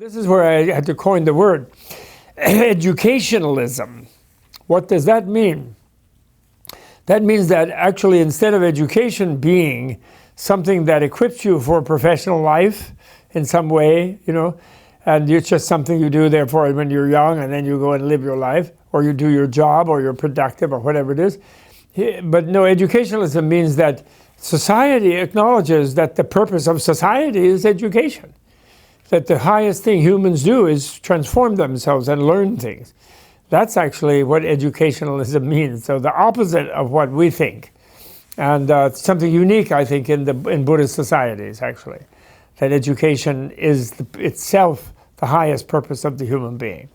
This is where I had to coin the word educationalism. What does that mean? That means that actually instead of education being something that equips you for professional life in some way, and it's just something you do therefore when you're young and then you go and live your life, or you do your job, or you're productive, or whatever it is. But no, educationalism means that society acknowledges that the purpose of society is education. That the highest thing humans do is transform themselves and learn things. That's actually what educationalism means. So the opposite of what we think. And something unique, I think, in Buddhist societies, actually. That education is itself the highest purpose of the human being.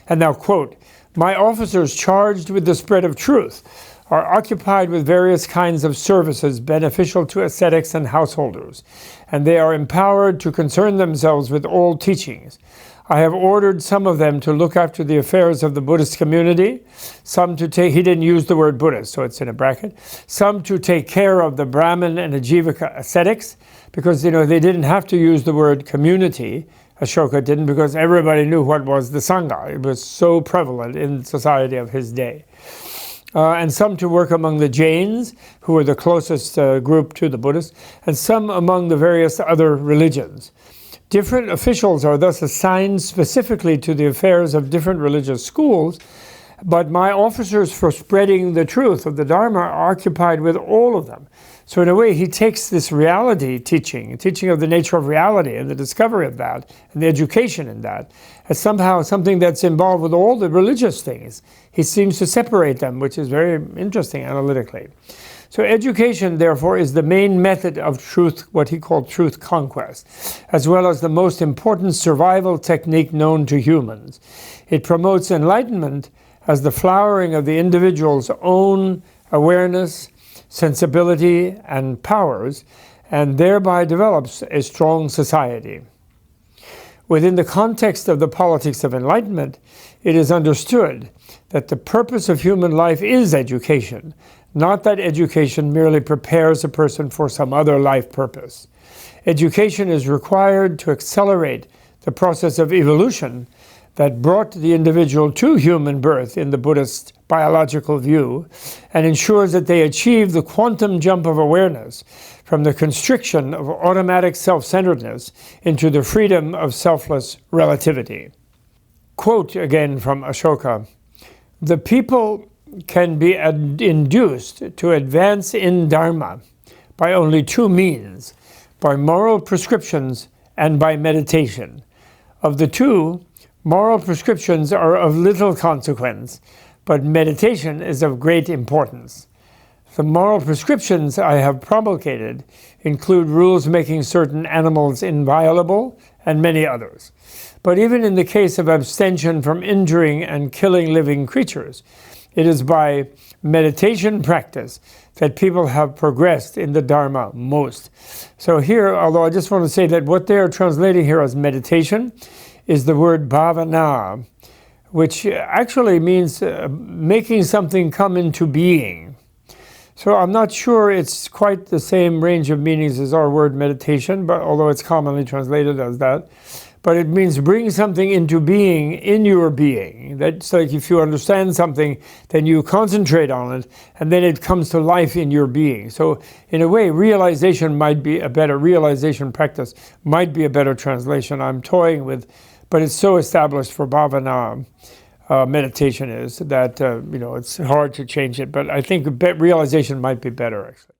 And now, quote, "My officers charged with the spread of truth are occupied with various kinds of services beneficial to ascetics and householders, and they are empowered to concern themselves with all teachings. I have ordered some of them to look after the affairs of the Buddhist community, some to take," he didn't use the word Buddhist, so it's in a bracket, "some to take care of the Brahmin and Ajivika ascetics," because they didn't have to use the word community, Ashoka didn't, because everybody knew what was the Sangha. It was so prevalent in society of his day. And some to work among the Jains, who were the closest group to the Buddhists, and some among the various other religions. Different officials are thus assigned specifically to the affairs of different religious schools, but my officers for spreading the truth of the Dharma are occupied with all of them. So in a way, he takes this reality teaching of the nature of reality and the discovery of that, and the education in that, as somehow something that's involved with all the religious things. He seems to separate them, which is very interesting analytically. So education, therefore, is the main method of truth, what he called truth conquest, as well as the most important survival technique known to humans. It promotes enlightenment as the flowering of the individual's own awareness, sensibility, and powers, and thereby develops a strong society. Within the context of the politics of enlightenment, it is understood that the purpose of human life is education, not that education merely prepares a person for some other life purpose. Education is required to accelerate the process of evolution that brought the individual to human birth in the Buddhist biological view, and ensures that they achieve the quantum jump of awareness from the constriction of automatic self-centeredness into the freedom of selfless relativity. Quote again from Ashoka, "The people can be induced to advance in Dharma by only two means, by moral prescriptions and by meditation. Of the two, moral prescriptions are of little consequence, but meditation is of great importance. The moral prescriptions I have promulgated include rules making certain animals inviolable and many others. But even in the case of abstention from injuring and killing living creatures, it is by meditation practice that people have progressed in the Dharma most." So here, although I just want to say that what they are translating here as meditation is the word bhavana, which actually means making something come into being. So I'm not sure it's quite the same range of meanings as our word meditation, but although it's commonly translated as that. But it means bring something into being in your being. That's like if you understand something, then you concentrate on it, and then it comes to life in your being. So in a way, realization practice might be a better translation. I'm toying with, but it's so established for bhavana, meditation is, that it's hard to change it. But I think realization might be better, actually.